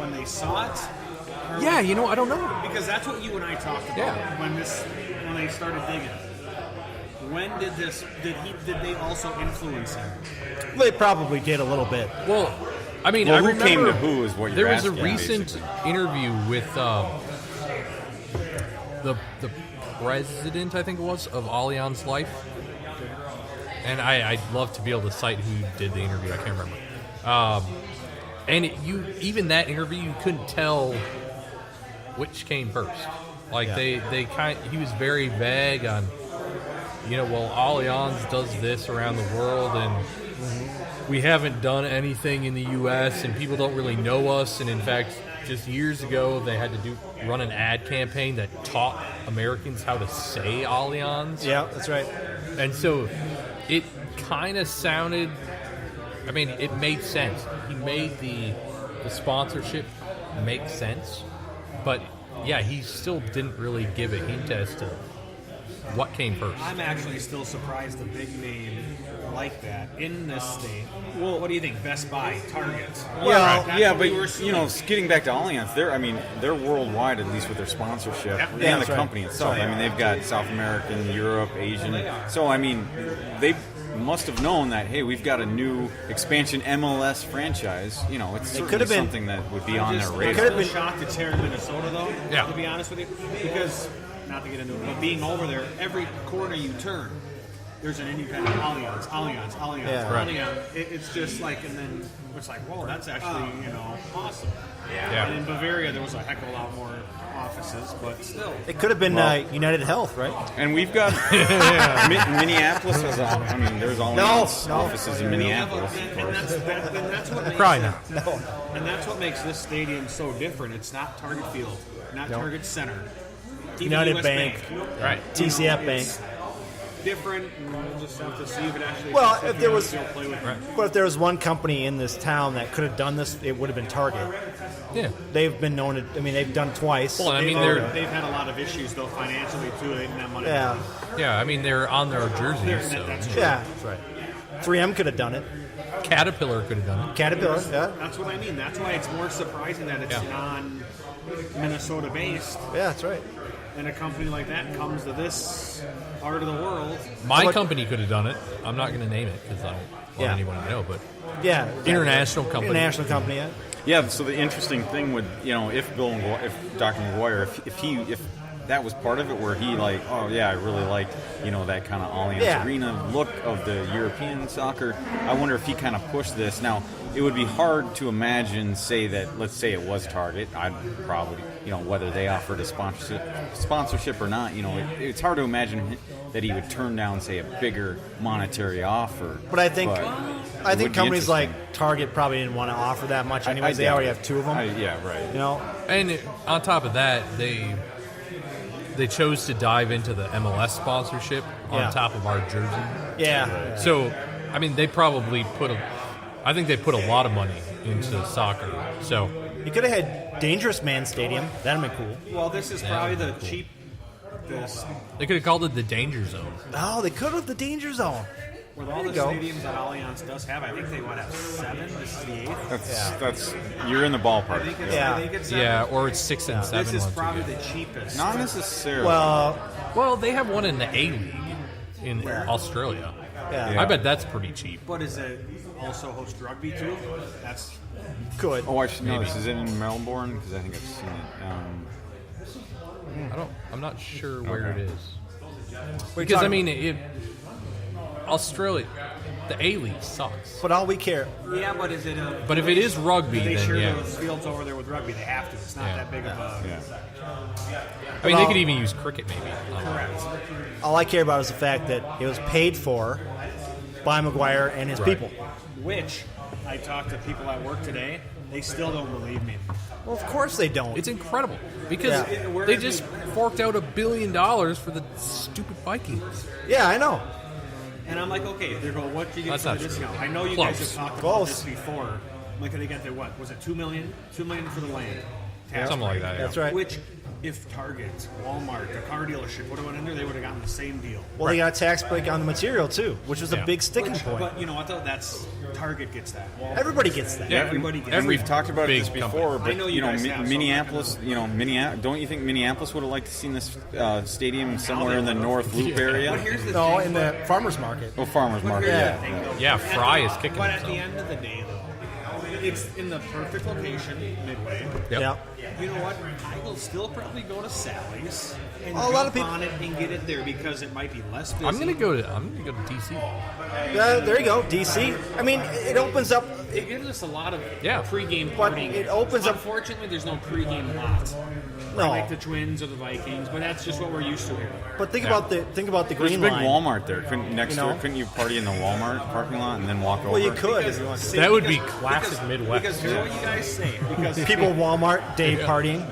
when they saw it? Yeah, I don't know. Because that's what you and I talked about when they started digging. When did they also influence him? They probably did a little bit. Well, I mean, Well, I who remember came to who is what you're there was a asking, recent basically. interview with the president, I think it was, of Allianz Life. And I'd love to be able to cite who did the interview. I can't remember. And even that interview, you couldn't tell which came first. Like he was very vague on, well, Allianz does this around the world, and we haven't done anything in the U.S., and people don't really know us. And in fact, just years ago, they had to run an ad campaign that taught Americans how to say Allianz. Yeah, that's right. And so it kind of sounded, I mean, it made sense. He made the sponsorship make sense. But, yeah, he still didn't really give a hint as to what came first. I'm actually still surprised a big name like that in this state. Well, what do you think? Best Buy, Target. But getting back to Allianz, they're worldwide, at least with their sponsorship and the company itself. I mean, they've got South American, Europe, Asian. So I mean, they must have known that, hey, we've got a new expansion MLS franchise. It's certainly something that would be on their radar. It could have been shocked it's here in Minnesota, though. Yeah. To be honest with you, because not to get into it, but being over there, every corner you turn, there's an independent Allianz. Yeah. Allianz. It's just like, and then it's like, whoa, that's actually, awesome. Yeah. And in Bavaria, there was a heck of a lot more offices, but still. It could have been United Health, right? And we've got Minneapolis has there's Allianz offices in Minneapolis. And that's what makes Probably it, not. No. And that's what makes this stadium so different. It's not Target Field, not Target Center. Even United US Bank. Right. TCF Bank. Different. We'll just have to see if it actually. Well, if there was, play with but if there was one company in this town that could have done this, it would have been Target. Yeah. They've been known to. They've done it twice. Well, they've had a lot of issues though financially too. They didn't have money. Yeah. Yeah, they're on their jerseys. So. That's true. Yeah, that's right. 3M could have done it. Caterpillar could have done it. Caterpillar, yeah. That's what I mean. That's why it's more surprising that it's non-Minnesota based. Yeah, that's right. And a company like that comes to this part of the world. My company could have done it. I'm not going to name it because I don't want anyone to know, but Yeah. international company. International company, yeah. Yeah. So the interesting thing would, if Dr. McGuire, if that was part of it, where he I really liked, that kind of Allianz Arena look of the European soccer. I wonder if he kind of pushed this. Now, it would be hard to imagine, let's say it was Target. I'd probably, whether they offered a sponsorship or not, it's hard to imagine that he would turn down, say, a bigger monetary offer. But I think companies like Target probably didn't want to offer that much anyways. They already have two of them. Right. And on top of that, they chose to dive into the MLS sponsorship on top of our jersey. Yeah. So, they probably put a lot of money into soccer. So You could have had Dangerous Man Stadium. That'd have been cool. Well, this is probably the cheap. They could have called it the Danger Zone. Oh, they could have the Danger Zone. With all the stadiums that Allianz does have, I think they want to have 7. This is the 8th. That's you're in the ballpark. I think it's 7. Or it's 6 and 7. This is probably the cheapest. Not necessarily. Well, they have one in the A League in Australia. Yeah. I bet that's pretty cheap. But is it also host rugby too? That's good. Oh, I should know this. Is it in Melbourne? Because I think I've seen it. I'm not sure where it is. Because Australia, the A League sucks. But all we care. Yeah, but is it But if it is rugby, they then share those fields over there with rugby. They have to. It's not that big of a. I mean, they could even use cricket, maybe. Correct. All I care about is the fact that it was paid for by McGuire and his people. Which I talked to people at work today. They still don't believe me. Well, of course they don't. It's incredible because they just forked out $1 billion for the stupid Vikings. Yeah, I know. And I'm like, okay, they go, what do you get That's for the not true. discount? I know you Close. guys have talked about this before. I'm like, they get their what? Was it $2 million? $2 million for the land. Something like that. That's right. Which, if Target, Walmart, the car dealership would have went in there, they would have gotten the same deal. Well, they got a tax break on the material too, which was a big sticking point. But you know what? Though that's Target gets that. Walmart Everybody gets gets that. Yeah, Everybody gets And that. we've talked about big this before, company. but I know you guys have, so Minneapolis. Don't you think Minneapolis would have liked to seen this stadium somewhere in the North Loop area? But here's the No, thing, in the farmers market. Oh, farmers but market. here's Yeah. the thing, though. Yeah, Fry is kicking But at himself. the end of the day, though, it's in the perfect location, Midway. Yep. Yeah. You know what? I will still probably go to Sally's and A lot of jump people- on it and get it there because it might be less busy. I'm gonna go to DC. There you go, DC. I mean, it opens up. It gives us a lot of Yeah. pregame But partying. it opens up- Unfortunately, there's no pregame lots. No. Like the Twins or the Vikings, but that's just what we're used to here. But think Yeah. about the There's a green big line. Walmart there. Next You know? door, couldn't you party in the Walmart parking lot and then walk over? Well, you could Because- if you want. see, That would be because- classic because- Midwest. Because here's what you guys say. Because People Walmart day partying.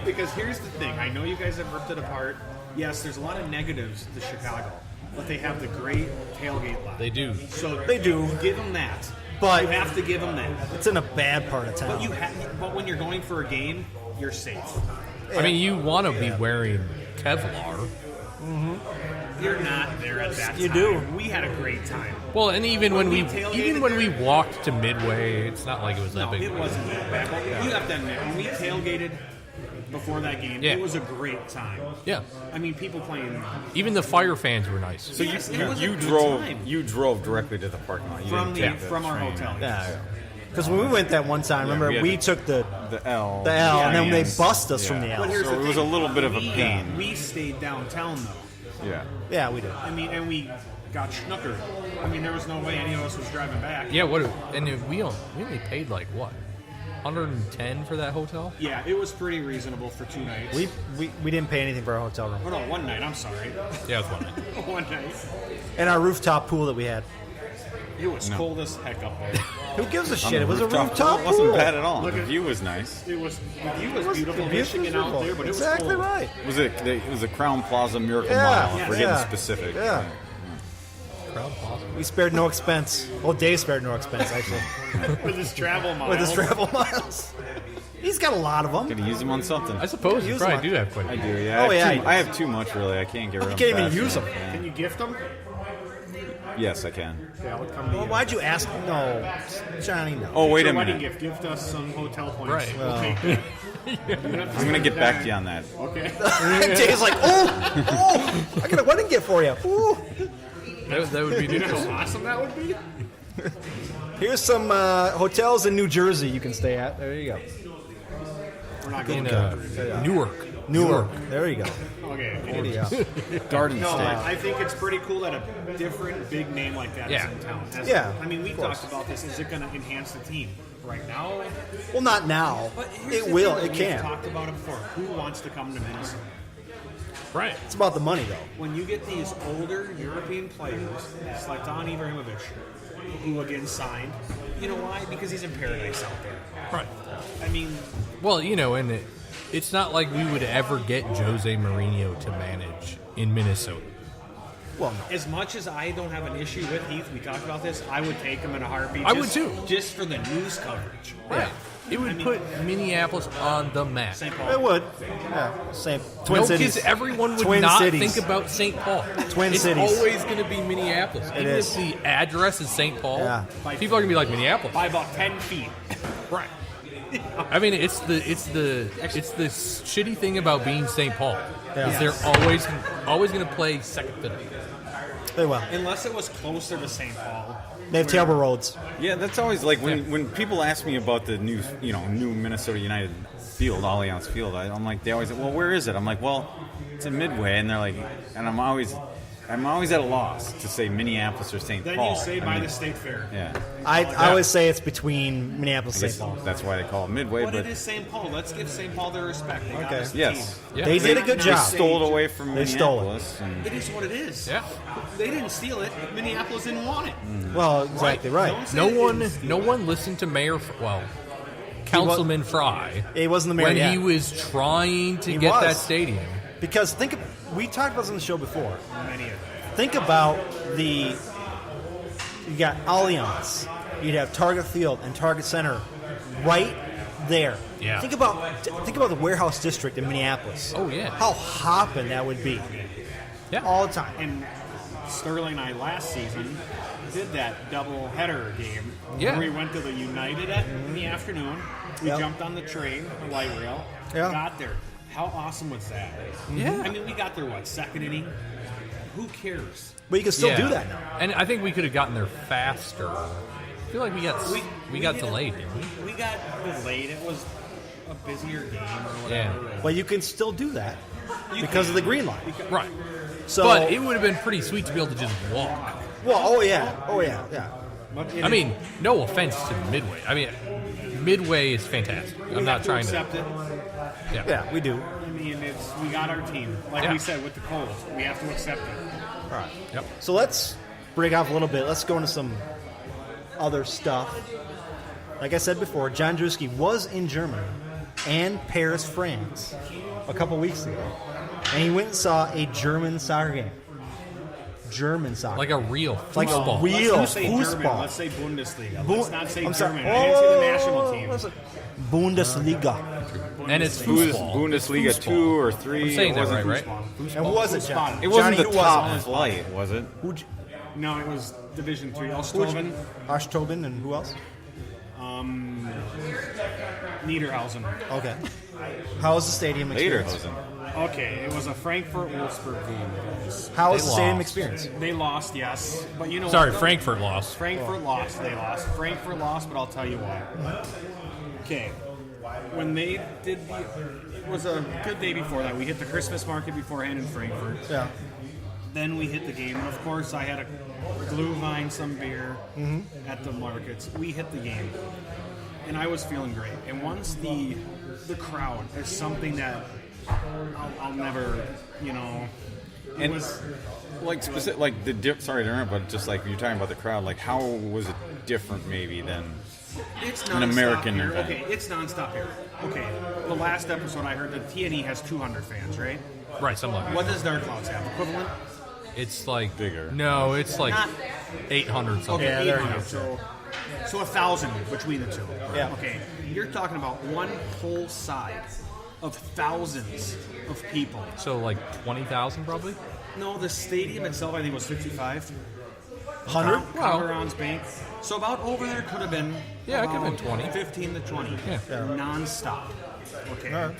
Because here's the thing. I know you guys have ripped it apart. Yes, there's a lot of negatives to Chicago, but they have the great tailgate lot. They do. So They do. Give them that. But- you have to give them that. It's in a bad part of town. But when you're going for a game, you're safe. I mean, you want to be wearing Kevlar. You're not there at that You time. do. We had a great time. Well, and even when we tailgated walked to Midway, it's not like it was that No, big. it wasn't that bad. But you have to admit, when we tailgated before that game, Yeah. it was a great time. Yeah, I mean, people playing even the Fire fans were nice. So Yes, it was a you good drove time. you drove directly to the parking lot. You from didn't take the our train. hotel. Yeah. Because when we went that one time, remember, we had we the- took the The L. L, and then they Lions. bust us from the Yeah. L. But here's So the it was thing. a little bit of a We- pain. We stayed downtown though. Yeah. Yeah, we did. I mean, and we got schnookered. I mean, there was no way any of us was driving back. Yeah, and we only paid like what, 110 for that hotel? Yeah, it was pretty reasonable for 2 nights. We didn't pay anything for our hotel room. Oh no, one night. I'm sorry, Yeah, it was one night. one night. And our rooftop pool that we had. It was cold as heck up there. Who gives a On shit? the It was a rooftop rooftop It wasn't pool. bad at all. Look The at- view was nice. It was beautiful It was Michigan out there, but exactly it was cold. right. It was a Crown Plaza Miracle Yeah, Mile. yeah, We're getting yeah. specific. Yeah. Crowd Plaza. We spared no expense. Well, Dave spared no expense, actually, With his travel miles. with his travel miles. He's got a lot of them. Gonna use them on something. I suppose you Use probably them. do have quite a I few. do, yeah. Oh, yeah. I have too much, really. I can't get rid of them. can't even fast use enough. them. Yeah. Can you gift them? Yes, I can. Yeah, what come to Well, you? why'd you ask? No, Johnny, no. Oh, wait Your a wedding minute. gift. Gift us some hotel points. Right. We'll take that. I'm gonna get back to you on that. Okay. Dave's like, oh, I got a wedding gift for you. Ooh. That would be You know neutral. how awesome that would be? Here's some hotels in New Jersey you can stay at. There you go. We're not going In to Newark. Newark. There you go. Okay. There you go. Garden No, State. I think it's pretty cool that a different big name like that is Yeah. in town. Yeah, I mean, we of course. talked about this. Is it going to enhance the team? Right now, Well, not now. but here's It the will. thing, It we've can. talked about it before. Who wants to come to Minnesota? Right. It's about the money, though. When you get these older European players, it's like Don Ibrahimovic, who again signed. You know why? Because he's in paradise out there. Right. I mean, Well, and it's not like we would ever get Jose Mourinho to manage in Minnesota. Well, no. as much as I don't have an issue with Heath, we talked about this, I would take him in a heartbeat. I would just- too. Just for the news coverage. Right. It would put Minneapolis on the map. St. It Paul. would. Yeah. Same. Twin No, cities. because everyone would Twin not cities. think about St. Paul. Twin it's cities. always going to be Minneapolis. Even is. if the address is St. Paul, Yeah. people are going to be like Minneapolis. By about 10 feet. Right. I mean, it's the shitty thing about being St. Paul. Yeah. Is they're always going to play second fiddle. They will. Unless it was closer to St. Paul. They have terrible roads. Yeah, that's always like when people ask me about the new Minnesota United field, Allianz Field. I'm like, they always say, well, where is it? I'm like, well, it's in Midway, and they're like, and I'm always at a loss to say Minneapolis or St. Then Paul. you say I by mean, the state fair. Yeah, I always say it's between Minneapolis I and guess St. Paul. that's why they call it Midway. But But it is St. Paul. Let's give St. Paul their respect. They got Okay. us the yes, team. Yeah. They did a good they job. stole it away from They stole it. Minneapolis. And It is what it is. Yeah. They didn't steal it. Minneapolis didn't want it. Well, exactly right. Don't say No they one, didn't steal no it. one listened to Councilman Fry He wasn't the mayor when yet. he was trying to He get was. that stadium. Because we talked about this on the show before. Many of them. Think about you got Allianz. You'd have Target Field and Target Center right there. Yeah. Think about the warehouse district in Minneapolis. Oh, yeah. How hopping that would be. Yeah. All the time. And Sterling and I last season did that double header game Yeah. where we went to the United in the afternoon. We jumped on the train, the light rail, got there. How awesome was that? Yeah. I mean, we got there, second inning? Who cares? But you can still do that now. And I think we could have gotten there faster. I feel like we got delayed, didn't we? We got delayed. It was a busier game or whatever. Yeah. Well, you can still do that because of the green line. Right. So, But it would have been pretty sweet to be able to just walk. well, oh yeah. I mean, no offense to Midway. I mean, Midway is fantastic. I'm not trying to. accept it. Yeah, we do. I mean, we got our team. Like we said with the Colts, we have to accept it. All right. Yep. So let's break off a little bit. Let's go into some other stuff. Like I said before, John Drewski was in Germany and Paris, France a couple weeks ago. And he went and saw a German soccer game. German soccer. Like a real Like a football. real Let's not say German. football. Let's say Bundesliga. Let's not say I'm sorry. German. I didn't say the national team. Let's say Bundesliga. And it's Who's football. Bundesliga Foosball. 2 or 3? I'm saying It that wasn't- right? And who was it, John? It wasn't Johnny, the who was top it? flight, was it? No, it was Division 3. Who'd Osthoven, you- Ashtoben and who else? Niederhausen. Okay. How was the stadium experience? Lederhosen. Okay, it was a Frankfurt-Wolfsburg game. How was They the stadium lost. experience? They lost, yes. But you know Sorry, what? Frankfurt lost. Frankfurt lost. They lost. Frankfurt lost, but I'll tell you why. Okay. When they did it was a good day before that. We hit the Christmas market beforehand in Frankfurt. Yeah. Then we hit the game. And of course, I had a Glühwein, some beer at the markets. We hit the game. And I was feeling great. And once the crowd is something that I'll never, it And was... like specific, like sorry to interrupt, but just like you're talking about the crowd, like how was it different maybe than It's an nonstop American here. event? Okay, it's nonstop here. Okay, the last episode I heard that TNE has 200 fans, right? Right, something like that. What does Dark Clouds have? Equivalent? It's like Bigger. No, it's like Not- 800 something. Okay, Yeah, there you 800. So 1,000 between the two. Yeah. Okay, you're talking about one whole side of thousands of people. So like 20,000 probably. No, the stadium itself I think was 55. 100? Calderon's Bank. So about over there could have been Yeah, it could have been about 20. 15 to 20. Yeah. Non-stop. Okay. All right.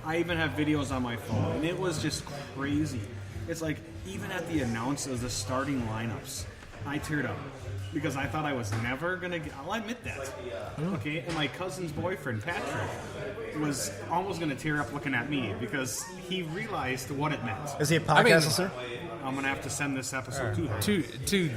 I even have videos on my phone, and it was just crazy. It's like, even at the announce of the starting lineups, I teared up. Because I thought I was never going to get... I'll admit that. Okay? And my cousin's boyfriend, Patrick, was almost going to tear up looking at me because he realized what it meant. Is he a podcast I mean- listener? I'm going to have to send this episode to him. To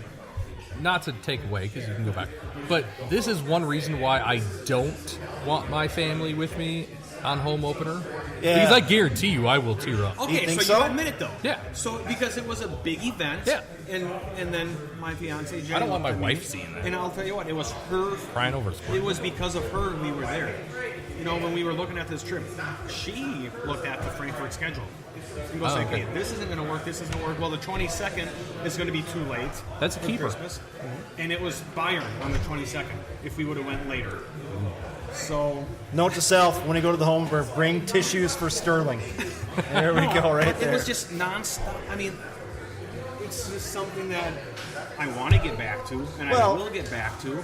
not to take away because you can go back, but this is one reason why I don't want my family with me on home opener. Yeah. Because I guarantee you, I will tear up. Okay, You think so so? you admit it though. Yeah. So because it was a big event. Yeah. And then my fiance Jenny. I don't want my looked at me, wife seeing that. And I'll tell you what, it was her. Crying over a squirt. It was because of her we were there. When we were looking at this trip, she looked at the Frankfurt schedule and goes, okay. "Okay, this isn't going to work. This isn't going to work. Well, the 22nd is going to be too late. That's a for keeper. Christmas." And it was Bayern on the 22nd. If we would have went later. So Note to self: when you go to the home opener, bring tissues for Sterling. There we go, right but there. It was just nonstop. I mean, it's just something that I want to get back to, and I will get back to.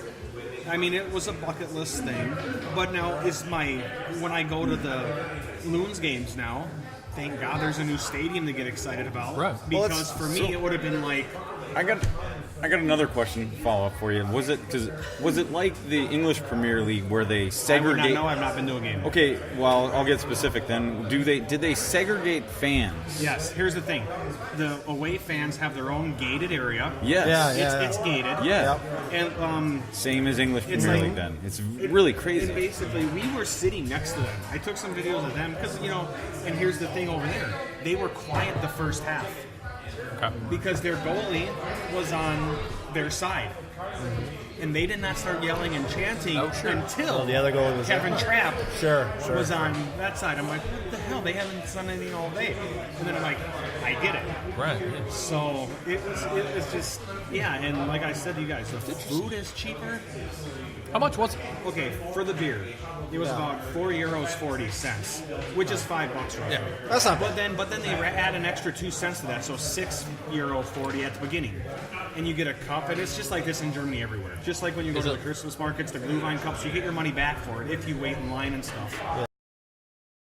I mean, it was a bucket list thing, but now when I go to the Loons games now, thank God there's a new stadium to get excited about. Right. Because for me, it would have been like, I got another question follow up for you. Was it like the English Premier League where they I would segregate? not know. I've not been to a game. Okay, well I'll get specific then. Did they segregate fans? Yes. Here's the thing: the away fans have their own gated area. Yes. Yeah. It's gated. Yeah. And Same as English It's Premier like- League then. It's really And crazy. basically, we were sitting next to them. I took some videos of them because, and here's the thing over there. They were quiet the first half Okay. because their goalie was on their side. And they did not start yelling and chanting until the other goalie was Kevin Trapp Sure. was on that side. I'm like, what the hell? They haven't done anything all day. And then I'm like, I get it. Right. Yeah. So it was just, yeah, and like I said to you guys, the food is cheaper. How much was it? Okay, for the beer, it was about €4.40, which is $5 roughly. Yeah. That's not But bad. then they add an extra 2 cents to that, so €6.40 at the beginning, and you get a cup. And it's just like this in Germany everywhere. Just like when you go Is to it- the Christmas markets, the Glühwein cups, you get your money back for it if you wait in line and stuff.